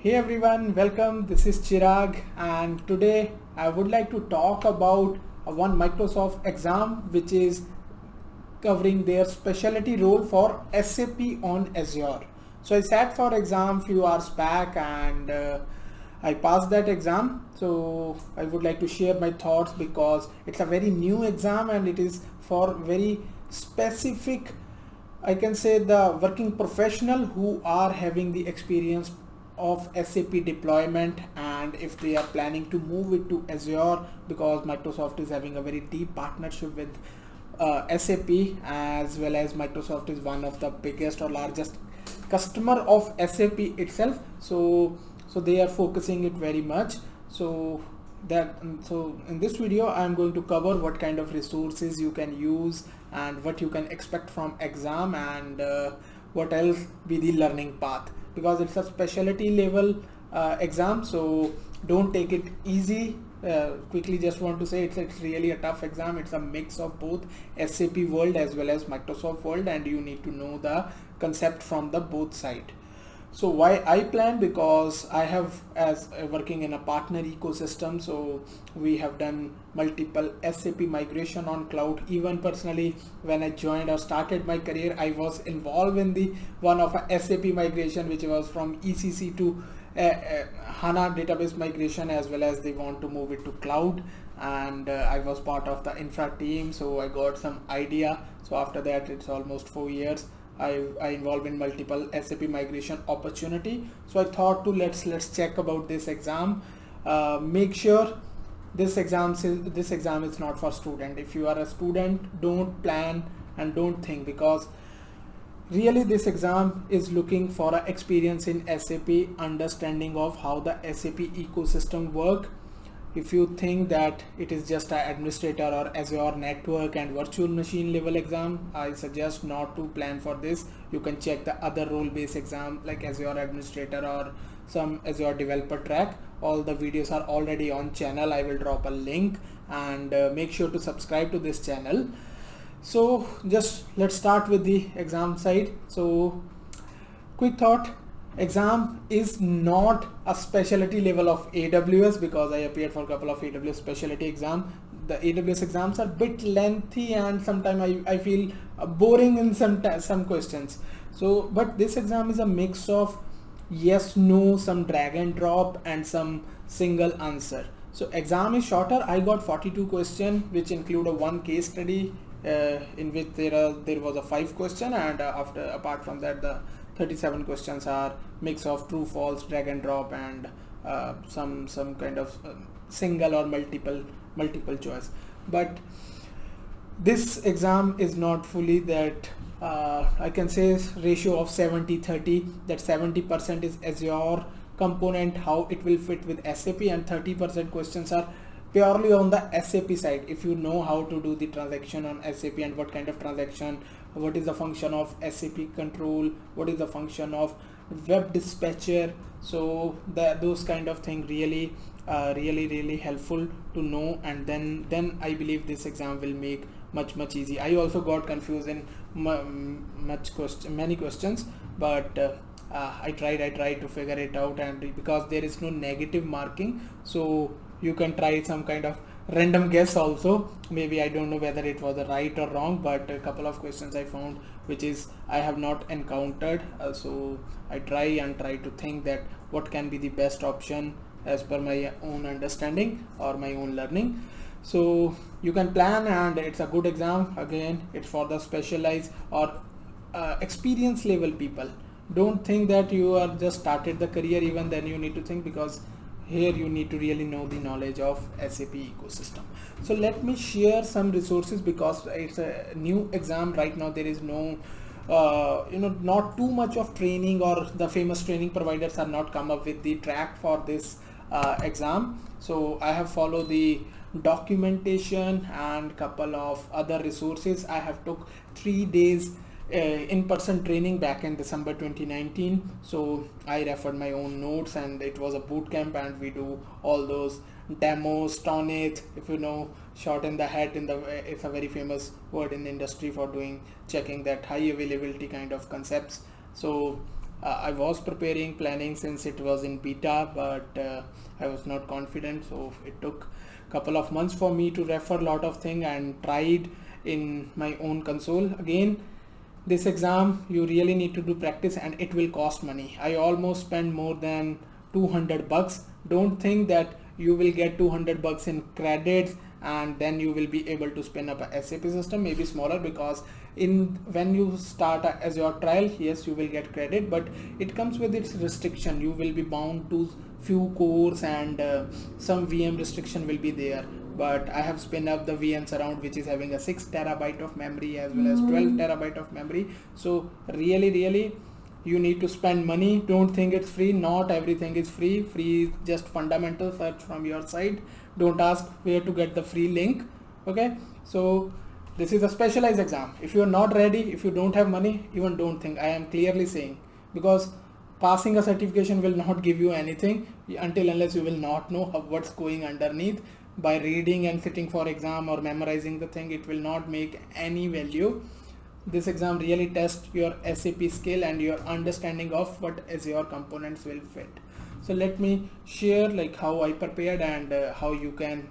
Hey everyone, welcome. This is Chirag, and today I would like to talk about one Microsoft exam which is covering their specialty role for SAP on Azure. So I sat for exam few hours back and I passed that exam. So I would like to share my thoughts because it's a very new exam and it is for very specific, I can say, the working professional who are having the experience of SAP deployment, and if they are planning to move it to Azure, because Microsoft is having a very deep partnership with SAP, as well as Microsoft is one of the biggest or largest customer of SAP itself. So they are focusing it very much. So in this video I am going to cover what kind of resources you can use and what you can expect from exam, and what else be the learning path, because it's a specialty level exam. So don't take it easy. Quickly just want to say it's really a tough exam. It's a mix of both SAP world as well as Microsoft world, and you need to know the concept from the both side. So why I plan? Because I have, as working in a partner ecosystem, so we have done multiple SAP migration on cloud. Even personally, when I joined or started my career, I was involved in the one of a SAP migration, which was from ECC to HANA database migration, as well as they want to move it to cloud. And I was part of the infra team, so I got some idea. So after that, it's almost 4 years. I involved in multiple SAP migration opportunity. So I thought to let's check about this exam. Make sure this exam is not for student. If you are a student, don't plan and don't think, because really this exam is looking for an experience in SAP, understanding of how the SAP ecosystem work. If you think that it is just an administrator or Azure network and virtual machine level exam, I suggest not to plan for this. You can check the other role based exam like Azure administrator or some Azure developer track. All the videos are already on channel. I will drop a link, and make sure to subscribe to this channel. So just let's start with the exam side. So quick thought: exam is not a specialty level of AWS, because I appeared for a couple of AWS specialty exam. The AWS exams are a bit lengthy and sometimes I feel boring in some questions. So but this exam is a mix of yes, no, some drag and drop, and some single answer. So exam is shorter. I got 42 questions, which include a one case study in which there was a 5 question, and apart from that, the 37 questions are mix of true false, drag and drop, and some kind of single or multiple choice. But this exam is not fully that, I can say ratio of 70-30, that 70% is Azure component, how it will fit with SAP, and 30% questions are purely on the SAP side. If you know how to do the transaction on SAP and what kind of transaction, what is the function of SAP control, what is the function of web dispatcher, so those kind of thing really helpful to know. And then I believe this exam will make much easy. I also got confused in many questions, but I tried to figure it out, and because there is no negative marking, so you can try some kind of random guess also. Maybe I don't know whether it was right or wrong, but a couple of questions I found which is I have not encountered. So I try to think that what can be the best option as per my own understanding or my own learning. So you can plan, and it's a good exam. Again, it's for the specialized or experience level people. Don't think that you are just started the career, even then you need to think, because here you need to really know the knowledge of SAP ecosystem. So let me share some resources, because it's a new exam right now. There is no not too much of training, or the famous training providers are not come up with the track for this exam. So I have followed the documentation and couple of other resources. I have took 3 days in-person training back in December 2019. So I referred my own notes, and it was a boot camp, and we do all those demos, tonnage, if you know, shot in the head, it's a very famous word in the industry for checking that high availability kind of concepts. So I was planning since it was in beta, but I was not confident, so it took couple of months for me to refer a lot of things and tried in my own console. Again, this exam you really need to do practice and it will cost money. I almost spent more than $200. Don't think that you will get $200 in credits and then you will be able to spin up a SAP system, maybe smaller, because when you start as your trial, yes, you will get credit, but it comes with its restriction. You will be bound to few cores and some VM restriction will be there. But I have spin up the VMs around which is having a 6 terabyte of memory as well as 12 terabyte of memory. So really you need to spend money. Don't think it's free. Not everything is free. Free is just fundamental search from your side. Don't ask where to get the free link. Okay, so this is a specialized exam. If you are not ready, if you don't have money, even don't think. I am clearly saying, because passing a certification will not give you anything until unless you will not know what's going underneath. By reading and sitting for exam or memorizing the thing, it will not make any value. This exam really tests your SAP skill and your understanding of what Azure components will fit. So let me share like how I prepared and how you can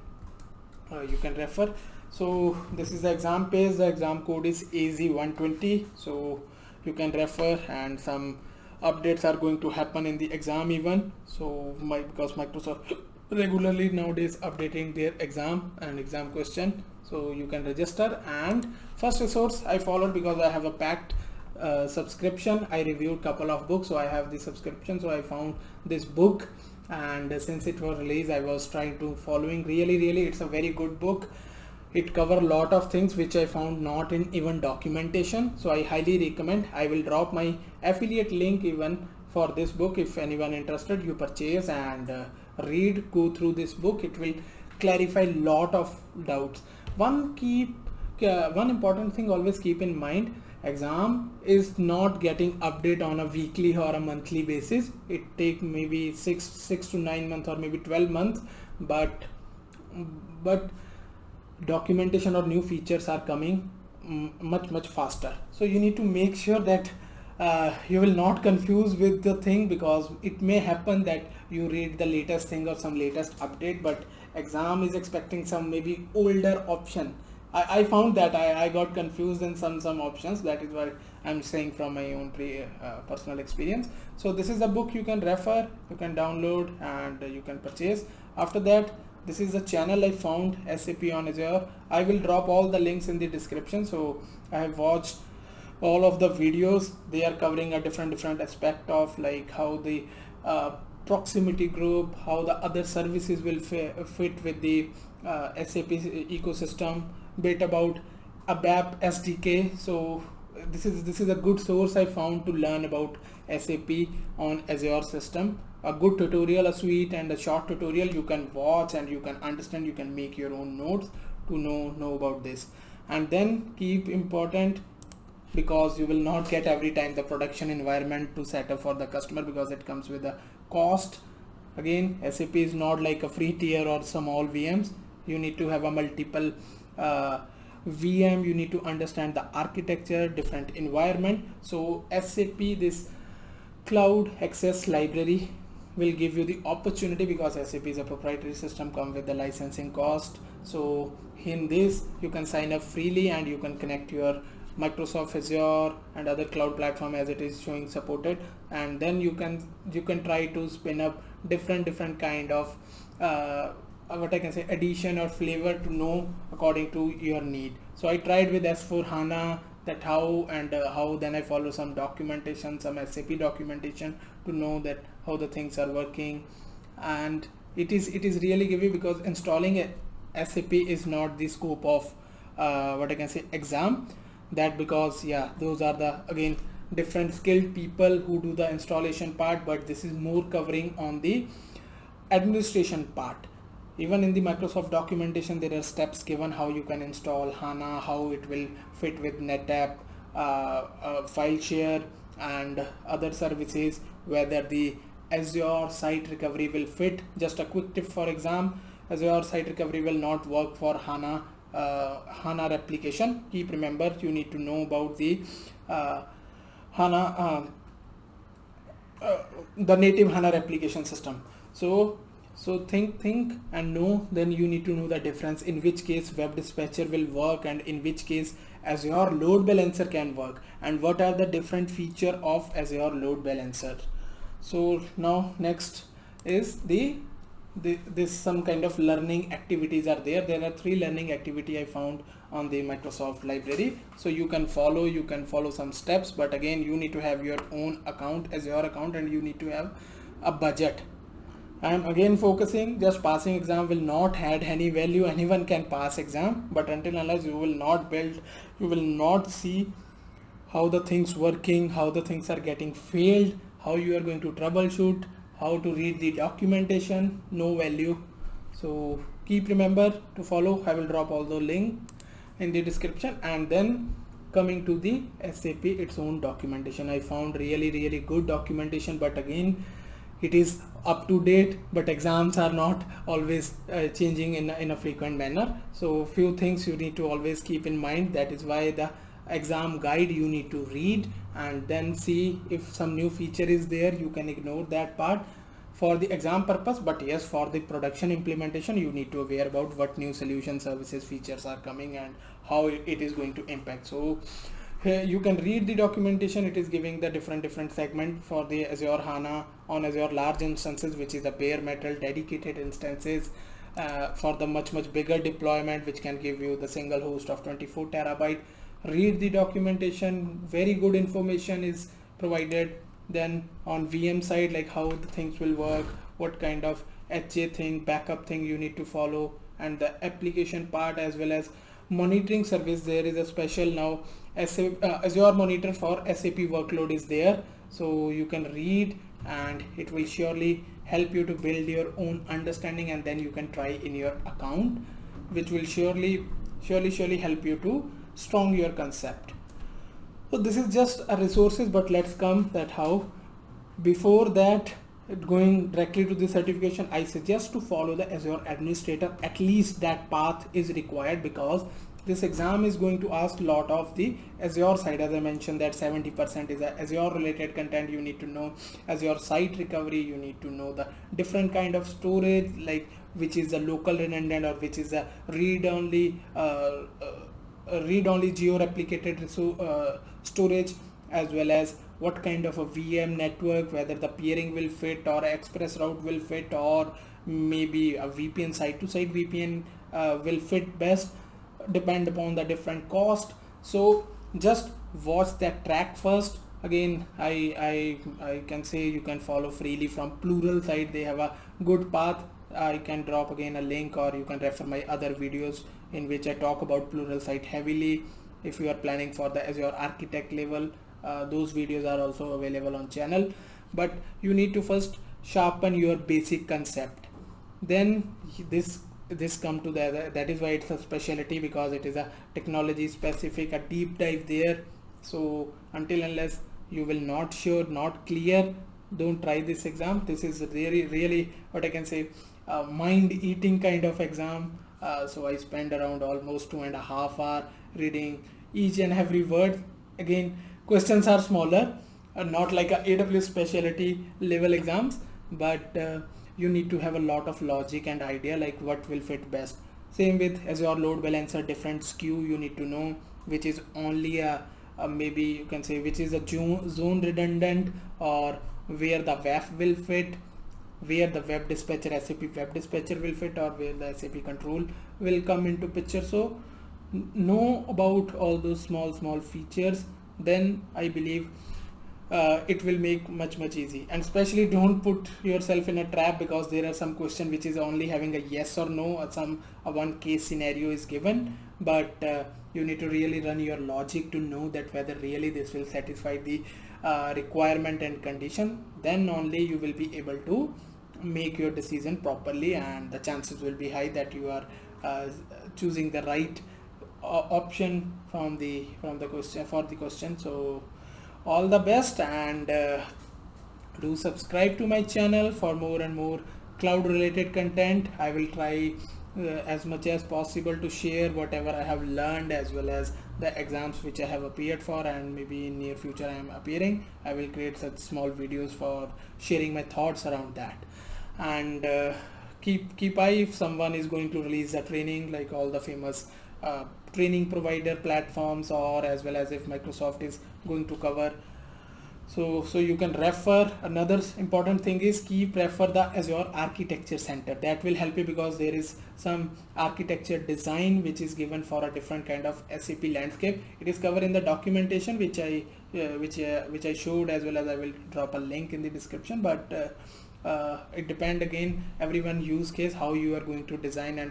refer. So this is the exam page. The exam code is AZ120. So you can refer, and some updates are going to happen in the exam even. So because Microsoft regularly nowadays updating their exam and exam question, so you can register. And first resource I followed because I have a packed subscription. I reviewed couple of books, so I have the subscription, so I found this book, and since it was released I was trying to following. Really it's a very good book. It cover a lot of things which I found not in even documentation, so I highly recommend. I will drop my affiliate link even for this book. If anyone interested, you purchase and go through this book. It will clarify lot of doubts. One important thing always keep in mind: exam is not getting update on a weekly or a monthly basis. It take maybe 6 to 9 months or maybe 12 months, but documentation or new features are coming much faster. So you need to make sure that you will not confuse with the thing, because it may happen that you read the latest thing or some latest update, but exam is expecting some maybe older option. I found that I got confused in some options. That is why I'm saying from my own personal experience. So this is a book you can refer, you can download, and you can purchase. After that, this is the channel I found, SAP on Azure. I will drop all the links in the description. So I have watched all of the videos. They are covering a different aspect of like how the proximity group, how the other services will fit with the SAP ecosystem, bit about ABAP SDK. So this is a good source I found to learn about SAP on Azure system. A good tutorial, a sweet and a short tutorial you can watch and you can understand, you can make your own notes to know about this. And then keep important, because you will not get every time the production environment to set up for the customer, because it comes with a cost. Again, SAP is not like a free tier or small VMs. You need to have a multiple VM. You need to understand the architecture, different environment. So SAP, this Cloud Access Library, will give you the opportunity, because SAP is a proprietary system, come with the licensing cost. So in this you can sign up freely and you can connect your Microsoft Azure and other cloud platform as it is showing supported, and then you can try to spin up different kind of what I can say addition or flavor to know according to your need. So I tried with S4HANA, that how then I follow some documentation, some SAP documentation to know that how the things are working. And it is really give you, because installing a SAP is not the scope of what I can say exam. That because those are the again different skilled people who do the installation part, but this is more covering on the administration part. Even in the Microsoft documentation there are steps given how you can install HANA, how it will fit with NetApp, file share and other services, whether the Azure Site Recovery will fit. Just a quick tip for exam: Azure Site Recovery will not work for HANA replication. Keep remember, you need to know about the HANA the native HANA replication system. So think and know. Then you need to know the difference, in which case web dispatcher will work and in which case Azure load balancer can work, and what are the different feature of Azure load balancer. So now next is this some kind of learning activities are there. There are 3 learning activity I found on the Microsoft library, so you can follow some steps, but again you need to have your own account, Azure account, and you need to have a budget. I am again focusing, just passing exam will not add any value. Anyone can pass exam, but until unless you will not build, you will not see how the things working, how the things are getting failed, how you are going to troubleshoot, how to read the documentation, no value. So keep remember to follow. I will drop all the link in the description. And then coming to the SAP its own documentation, I found really good documentation, but again it is up to date, but exams are not always changing in a frequent manner. So few things you need to always keep in mind. That is why the exam guide you need to read and then see if some new feature is there. You can ignore that part for the exam purpose, but yes, for the production implementation you need to aware about what new solution services features are coming and how it is going to impact. So here you can read the documentation. It is giving the different segment for the Azure HANA on Azure large instances, which is the bare metal dedicated instances, for the much bigger deployment, which can give you the single host of 24 terabyte. Read the documentation, very good information is provided. Then on VM side, like how the things will work, what kind of HA thing, backup thing you need to follow, and the application part as well as monitoring service. There is a special now Azure Monitor for SAP workload is there, so you can read and it will surely help you to build your own understanding, and then you can try in your account, which will surely help you to strong your concept. So this is just a resources, but let's come that how. Before that, going directly to the certification, I suggest to follow the Azure Administrator. At least that path is required, because this exam is going to ask a lot of the Azure side. As I mentioned, that 70% is Azure related content. You need to know Azure Site Recovery. You need to know the different kind of storage, like which is a local redundant or which is a read-only geo-replicated storage, as well as what kind of a VM network, whether the peering will fit or express route will fit, or maybe a VPN, site-to-site VPN will fit best, depend upon the different cost. So just watch that track first. Again, I can say you can follow freely from Plural site. They have a good path. I can drop again a link, or you can refer my other videos in which I talk about Plural site heavily. If you are planning for the Azure architect level, those videos are also available on channel. But you need to first sharpen your basic concept, then this come to the other. That is why it's a specialty, because it is a technology specific, a deep dive there. So until unless you will not clear, don't try this exam. This is really what I can say, mind eating kind of exam. So I spend around almost 2.5 hours reading each and every word. Again, questions are smaller, not like a AWS specialty level exams, but you need to have a lot of logic and idea, like what will fit best. Same with Azure Load Balancer, different SKU you need to know, which is only a maybe you can say which is a zone redundant, or where the WAF will fit, where the web dispatcher, SAP web dispatcher will fit, or where the SAP control will come into picture. So know about all those small features, then I believe it will make much easy. And especially don't put yourself in a trap, because there are some question which is only having a yes or no, or some one case scenario is given, but you need to really run your logic to know that whether really this will satisfy the requirement and condition. Then only you will be able to make your decision properly, and the chances will be high that you are choosing the right option from the question. So all the best, and do subscribe to my channel for more and more cloud related content. I will try as much as possible to share whatever I have learned, as well as the exams which I have appeared for, and maybe in near future I am appearing. I will create such small videos for sharing my thoughts around that. And keep eye if someone is going to release a training, like all the famous training provider platforms, or as well as if Microsoft is going to cover. So you can refer. Another important thing is refer the Azure Architecture Center. That will help you, because there is some architecture design which is given for a different kind of SAP landscape. It is covered in the documentation which I showed, as well as I will drop a link in the description. But it depends again, everyone use case, how you are going to design and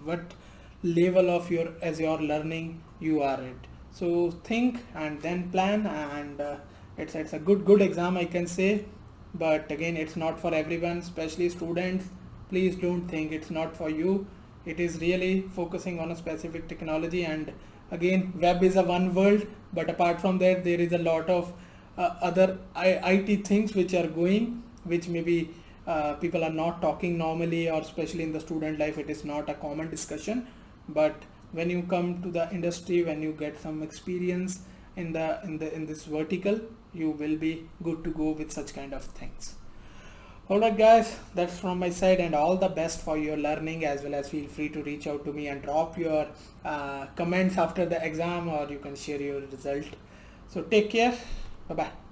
what level of your Azure learning you are at. So think and then plan, and it's a good exam, I can say. But again, it's not for everyone, especially students. Please don't think it's not for you. It is really focusing on a specific technology. And again, web is a one world, but apart from that, there is a lot of other IT things which are going, which maybe people are not talking normally, or especially in the student life, it is not a common discussion. But when you come to the industry, when you get some experience in this vertical, you will be good to go with such kind of things. Alright guys, that's from my side, and all the best for your learning, as well as feel free to reach out to me and drop your comments after the exam, or you can share your result. So take care. Bye bye.